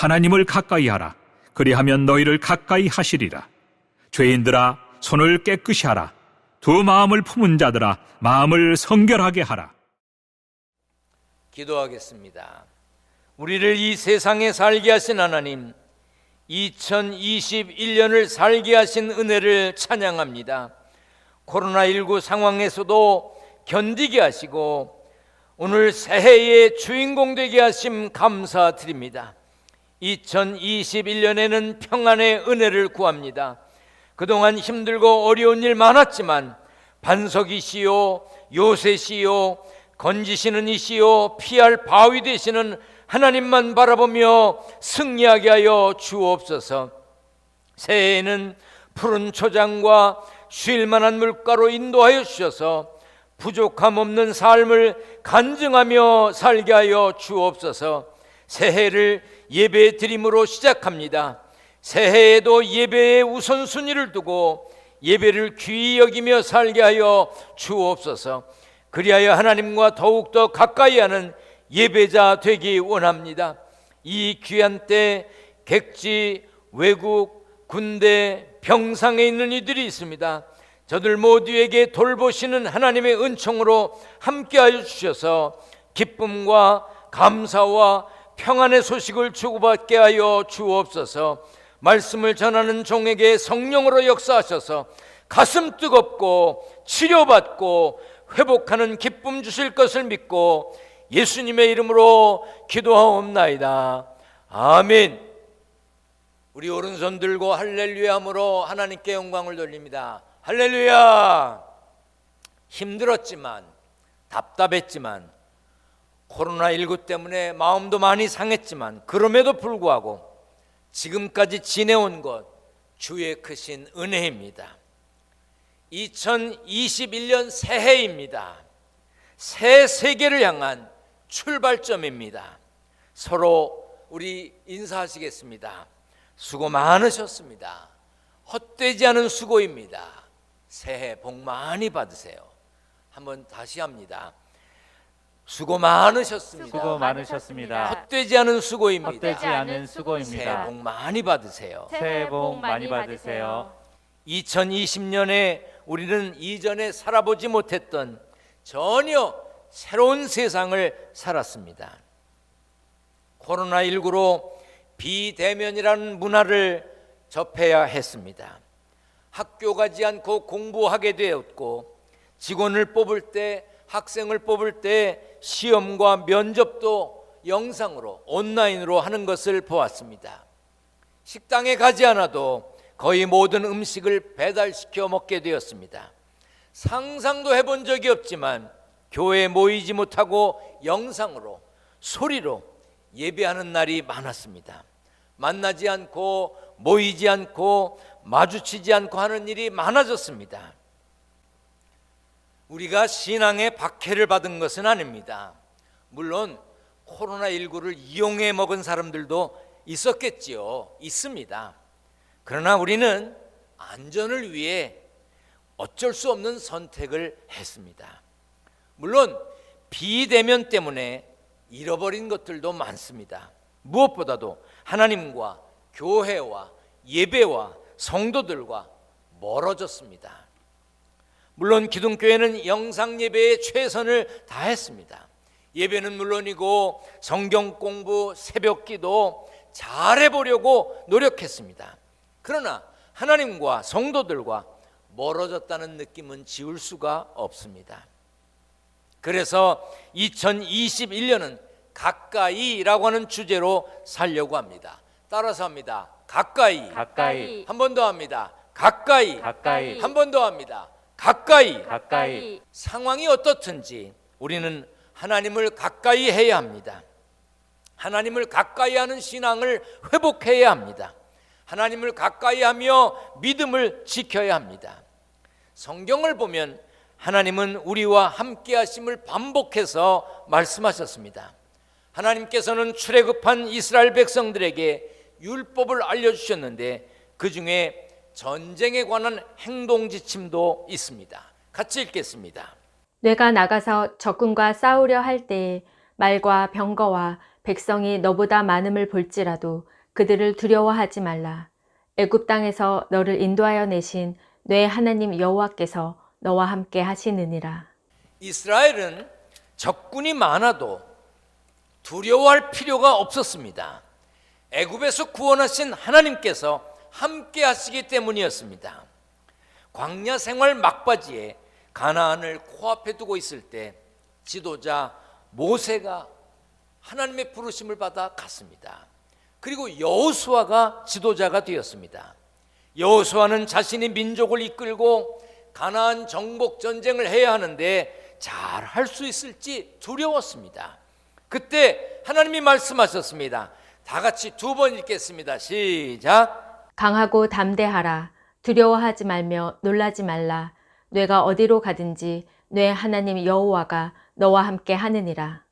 하나님을 가까이 하라. 그리하면 너희를 가까이 하시리라. 죄인들아, 손을 깨끗이 하라. 두 마음을 품은 자들아, 마음을 성결하게 하라. 기도하겠습니다. 우리를 이 세상에 살게 하신 하나님, 2021년을 살게 하신 은혜를 찬양합니다. 코로나19 상황에서도 견디게 하시고 오늘 새해의 주인공 되게 하심 감사드립니다. 2021년에는 평안의 은혜를 구합니다. 그동안 힘들고 어려운 일 많았지만 반석이시요 요새시요 건지시는 이시요 피할 바위 되시는 하나님만 바라보며 승리하게 하여 주옵소서. 새해에는 푸른 초장과 쉴 만한 물가로 인도하여 주셔서 부족함 없는 삶을 간증하며 살게 하여 주옵소서. 새해를 예배 드림으로 시작합니다. 새해에도 예배의 우선순위를 두고 예배를 귀히 여기며 살게 하여 주옵소서. 그리하여 하나님과 더욱더 가까이 하는 예배자 되기 원합니다. 이 귀한 때 객지, 외국, 군대, 병상에 있는 이들이 있습니다. 저들 모두에게 돌보시는 하나님의 은총으로 함께하여 주셔서 기쁨과 감사와 평안의 소식을 주고받게 하여 주옵소서. 말씀을 전하는 종에게 성령으로 역사하셔서 가슴 뜨겁고 치료받고 회복하는 기쁨 주실 것을 믿고 예수님의 이름으로 기도하옵나이다. 아멘. 우리 오른손 들고 할렐루야 함으로 하나님께 영광을 돌립니다. 할렐루야. 힘들었지만 답답했지만 코로나19 때문에 마음도 많이 상했지만 그럼에도 불구하고 지금까지 지내온 것 주의 크신 은혜입니다. 2021년 새해입니다. 새 세계를 향한 출발점입니다. 서로 우리 인사하시겠습니다. 수고 많으셨습니다. 헛되지 않은 수고입니다. 새해 복 많이 받으세요. 한번 다시 합니다. 수고 많으셨습니다. 수고 많으셨습니다. 헛되지 않은 수고입니다. 헛되지 않은 수고입니다. 새해 복 많이 받으세요. 새해 복 많이 받으세요. 2020년에 우리는 이전에 살아보지 못했던 전혀 새로운 세상을 살았습니다. 코로나19로 비대면이라는 문화를 접해야 했습니다. 학교 가지 않고 공부하게 되었고 직원을 뽑을 때, 학생을 뽑을 때 시험과 면접도 영상으로 온라인으로 하는 것을 보았습니다. 식당에 가지 않아도 거의 모든 음식을 배달시켜 먹게 되었습니다. 상상도 해본 적이 없지만 교회에 모이지 못하고 영상으로 소리로 예배하는 날이 많았습니다. 만나지 않고 모이지 않고 마주치지 않고 하는 일이 많아졌습니다. 우리가 신앙의 박해를 받은 것은 아닙니다. 물론 코로나19를 이용해 먹은 사람들도 있었겠지요. 있습니다. 그러나 우리는 안전을 위해 어쩔 수 없는 선택을 했습니다. 물론 비대면 때문에 잃어버린 것들도 많습니다. 무엇보다도 하나님과 교회와 예배와 성도들과 멀어졌습니다. 물론 기독교회는 영상 예배에 최선을 다했습니다. 예배는 물론이고 성경 공부, 새벽 기도 잘해보려고 노력했습니다. 그러나 하나님과 성도들과 멀어졌다는 느낌은 지울 수가 없습니다. 그래서 2021년은 가까이라고 하는 주제로 살려고 합니다. 따라서 합니다. 가까이. 가까이. 한 번 더 합니다. 가까이. 가까이. 한 번 더 합니다. 가까이. 가까이. 상황이 어떻든지 우리는 하나님을 가까이 해야 합니다. 하나님을 가까이 하는 신앙을 회복해야 합니다. 하나님을 가까이 하며 믿음을 지켜야 합니다. 성경을 보면 하나님은 우리와 함께 하심을 반복해서 말씀하셨습니다. 하나님께서는 출애굽한 이스라엘 백성들에게 율법을 알려주셨는데 그 중에 전쟁에 관한 행동 지침도 있습니다. 같이 읽겠습니다. 내가 나가서 적군과 싸우려 할 때에 말과 병거와 백성이 너보다 많음을 볼지라도 그들을 두려워하지 말라. 애굽 땅에서 너를 인도하여 내신 내 하나님 여호와께서 너와 함께 하시느니라. 이스라엘은 적군이 많아도 두려워할 필요가 없었습니다. 애굽에서 구원하신 하나님께서 함께 하시기 때문이었습니다. 광야 생활 막바지에 가나안을 코앞에 두고 있을 때 지도자 모세가 하나님의 부르심을 받아 갔습니다. 그리고 여호수아가 지도자가 되었습니다. 여호수아는 자신의 민족을 이끌고 가나안 정복 전쟁을 해야 하는데 잘 할 수 있을지 두려웠습니다. 그때 하나님이 말씀하셨습니다. 다 같이 2번 읽겠습니다. 시작. 강하고 담대하라. 두려워하지 말며 놀라지 말라. 뇌가 어디로 가든지 뇌 하나님 여호와가 너와 함께 하느니라.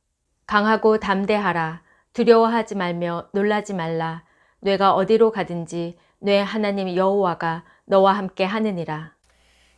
강하고 담대하라. 두려워하지 말며 놀라지 말라. 뇌가 어디로 가든지 뇌 하나님 여호와가 너와 함께 하느니라.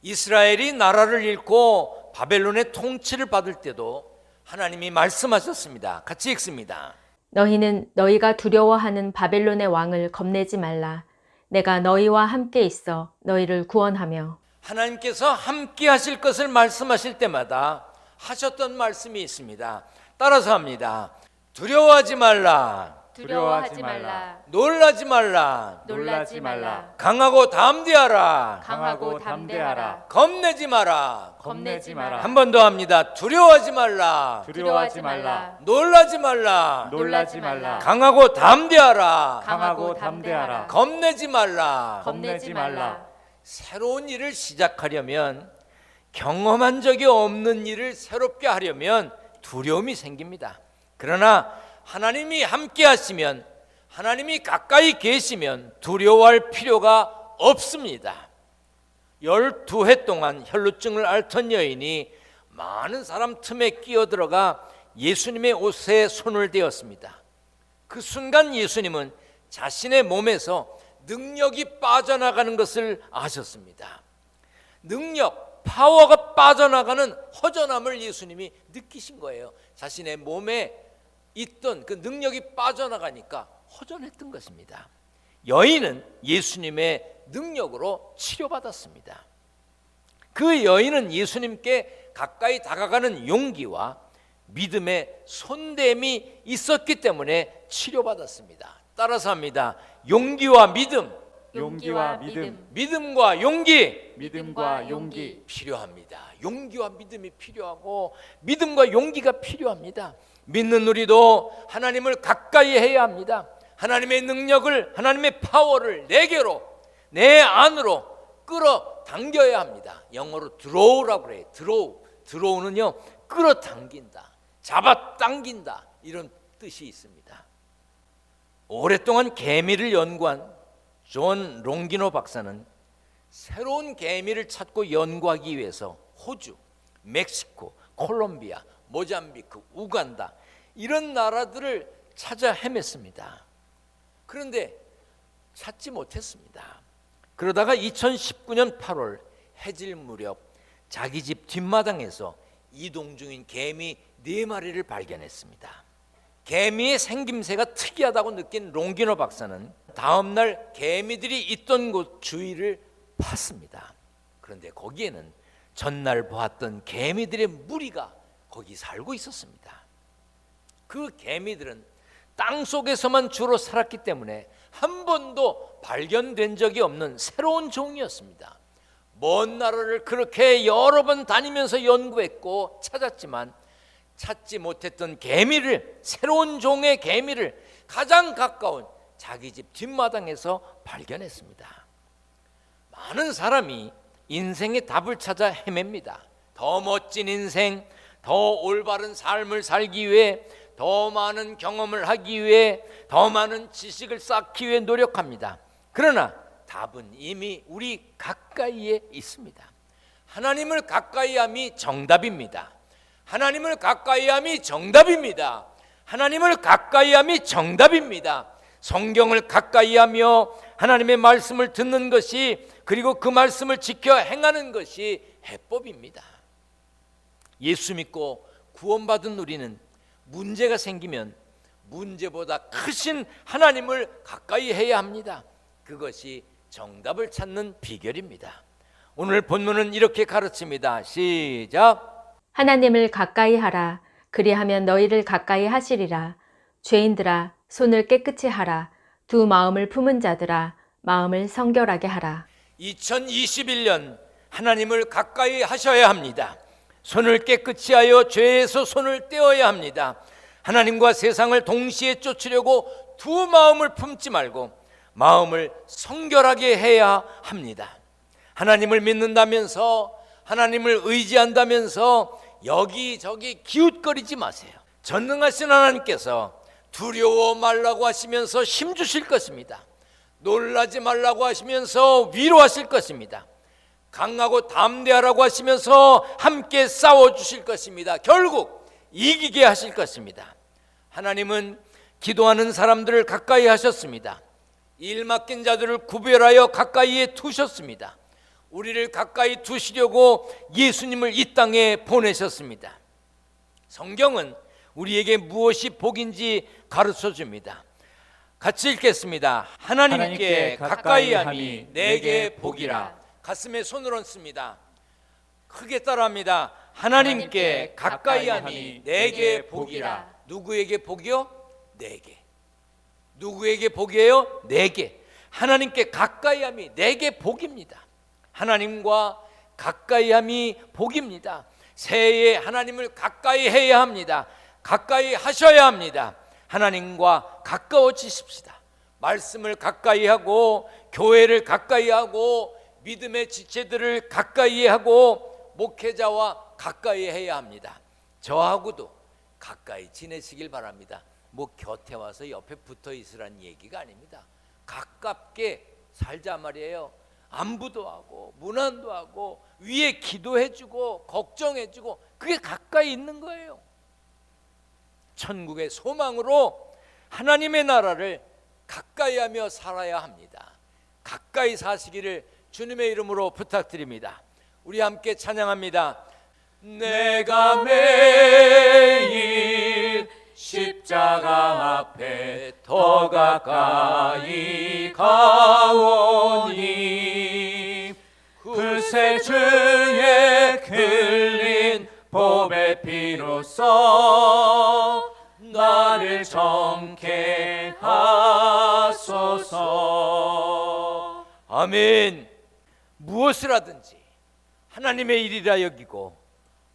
이스라엘이 나라를 잃고 바벨론의 통치를 받을 때도 하나님이 말씀하셨습니다. 같이 읽습니다. 너희는 너희가 두려워하는 바벨론의 왕을 겁내지 말라. 내가 너희와 함께 있어 너희를 구원하며. 하나님께서 함께 하실 것을 말씀하실 때마다 하셨던 말씀이 있습니다. 따라서 합니다. 두려워하지 말라. 두려워하지 말라. 놀라지 말라. 놀라지 말라. 강하고 담대하라. 강하고 담대하라. 겁내지 마라. 겁내지 마라. 한 번 더 합니다. 두려워하지 말라. 두려워하지 말라. 놀라지 말라. 놀라지 말라. 강하고 담대하라. 강하고 담대하라. 겁내지 말라. 겁내지 말라. 새로운 일을 시작하려면, 경험한 적이 없는 일을 새롭게 하려면 두려움이 생깁니다. 그러나 하나님이 함께 하시면, 하나님이 가까이 계시면 두려워할 필요가 없습니다. 12해 동안 혈루증을 앓던 여인이 많은 사람 틈에 끼어들어가 예수님의 옷에 손을 대었습니다. 그 순간 예수님은 자신의 몸에서 능력이 빠져나가는 것을 아셨습니다. 능력, 파워가 빠져나가는 허전함을 예수님이 느끼신 거예요. 자신의 몸에 있던 그 능력이 빠져나가니까 허전했던 것입니다. 여인은 예수님의 능력으로 치료받았습니다. 그 여인은 예수님께 가까이 다가가는 용기와 믿음의 손댐이 있었기 때문에 치료받았습니다. 따라서 합니다. 용기와 믿음, 용기와 믿음. 믿음과 용기 믿음과 용기. 필요합니다. 용기와 믿음이 필요하고 믿음과 용기가 필요합니다. 믿는 우리도 하나님을 가까이 해야 합니다. 하나님의 능력을, 하나님의 파워를 내게로, 내 안으로 끌어당겨야 합니다. 영어로 드로우라고 그래요. 드로우는요, 끌어당긴다, 잡아당긴다, 이런 뜻이 있습니다. 오랫동안 개미를 연구한 존 롱기노 박사는 새로운 개미를 찾고 연구하기 위해서 호주, 멕시코, 콜롬비아, 모잠비크, 우간다, 이런 나라들을 찾아 헤맸습니다. 그런데 찾지 못했습니다. 그러다가 2019년 8월 해질 무렵 자기 집 뒷마당에서 이동 중인 개미 4마리를 발견했습니다. 개미의 생김새가 특이하다고 느낀 롱기노 박사는 다음날 개미들이 있던 곳 주위를 봤습니다. 그런데 거기에는 전날 보았던 개미들의 무리가 거기 살고 있었습니다. 그 개미들은 땅 속에서만 주로 살았기 때문에 한 번도 발견된 적이 없는 새로운 종이었습니다. 먼 나라를 그렇게 여러 번 다니면서 연구했고 찾았지만 찾지 못했던 개미를, 새로운 종의 개미를 가장 가까운 자기 집 뒷마당에서 발견했습니다. 많은 사람이 인생의 답을 찾아 헤맵니다. 더 멋진 인생, 더 올바른 삶을 살기 위해, 더 많은 경험을 하기 위해, 더 많은 지식을 쌓기 위해 노력합니다. 그러나 답은 이미 우리 가까이에 있습니다. 하나님을 가까이함이 정답입니다. 하나님을 가까이함이 정답입니다. 하나님을 가까이함이 정답입니다. 성경을 가까이하며 하나님의 말씀을 듣는 것이, 그리고 그 말씀을 지켜 행하는 것이 해법입니다. 예수 믿고 구원받은 우리는 문제가 생기면 문제보다 크신 하나님을 가까이 해야 합니다. 그것이 정답을 찾는 비결입니다. 오늘 본문은 이렇게 가르칩니다. 시작. 하나님을 가까이 하라. 그리하면 너희를 가까이 하시리라. 죄인들아, 손을 깨끗이 하라. 두 마음을 품은 자들아, 마음을 성결하게 하라. 2021년 하나님을 가까이 하셔야 합니다. 손을 깨끗이 하여 죄에서 손을 떼어야 합니다. 하나님과 세상을 동시에 쫓으려고 두 마음을 품지 말고 마음을 성결하게 해야 합니다. 하나님을 믿는다면서, 하나님을 의지한다면서 여기저기 기웃거리지 마세요. 전능하신 하나님께서 두려워 말라고 하시면서 힘 주실 것입니다. 놀라지 말라고 하시면서 위로하실 것입니다. 강하고 담대하라고 하시면서 함께 싸워주실 것입니다. 결국 이기게 하실 것입니다. 하나님은 기도하는 사람들을 가까이 하셨습니다. 일 맡긴 자들을 구별하여 가까이에 두셨습니다. 우리를 가까이 두시려고 예수님을 이 땅에 보내셨습니다. 성경은 우리에게 무엇이 복인지 가르쳐 줍니다. 같이 읽겠습니다. 하나님께 가까이 함이 내게 복이라. 가슴에 손을 얹습니다. 크게 따라합니다. 하나님께 가까이 함이 내게 복이라. 누구에게 복이요? 내게. 누구에게 복이에요? 내게. 하나님께 가까이 함이 내게 복입니다. 하나님과 가까이 함이 복입니다. 새해에 하나님을 가까이 해야 합니다. 가까이 하셔야 합니다. 하나님과 가까워지십시다. 말씀을 가까이 하고, 교회를 가까이 하고, 믿음의 지체들을 가까이 하고, 목회자와 가까이 해야 합니다. 저하고도 가까이 지내시길 바랍니다. 뭐 곁에 와서 옆에 붙어 있으라는 얘기가 아닙니다. 가깝게 살자 말이에요. 안부도 하고 문안도 하고 위에 기도해주고 걱정해주고, 그게 가까이 있는 거예요. 천국의 소망으로 하나님의 나라를 가까이 하며 살아야 합니다. 가까이 사시기를 주님의 이름으로 부탁드립니다. 우리 함께 찬양합니다. 내가 매일 십자가 앞에 더 가까이 가오니 그새 주의 흘린 보배 피로써 나를 정케 하소서. 아멘. 무엇을 하든지 하나님의 일이라 여기고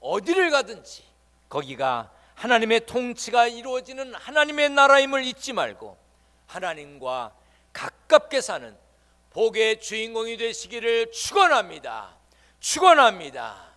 어디를 가든지 거기가 하나님의 통치가 이루어지는 하나님의 나라임을 잊지 말고 하나님과 가깝게 사는 복의 주인공이 되시기를 축원합니다. 축원합니다.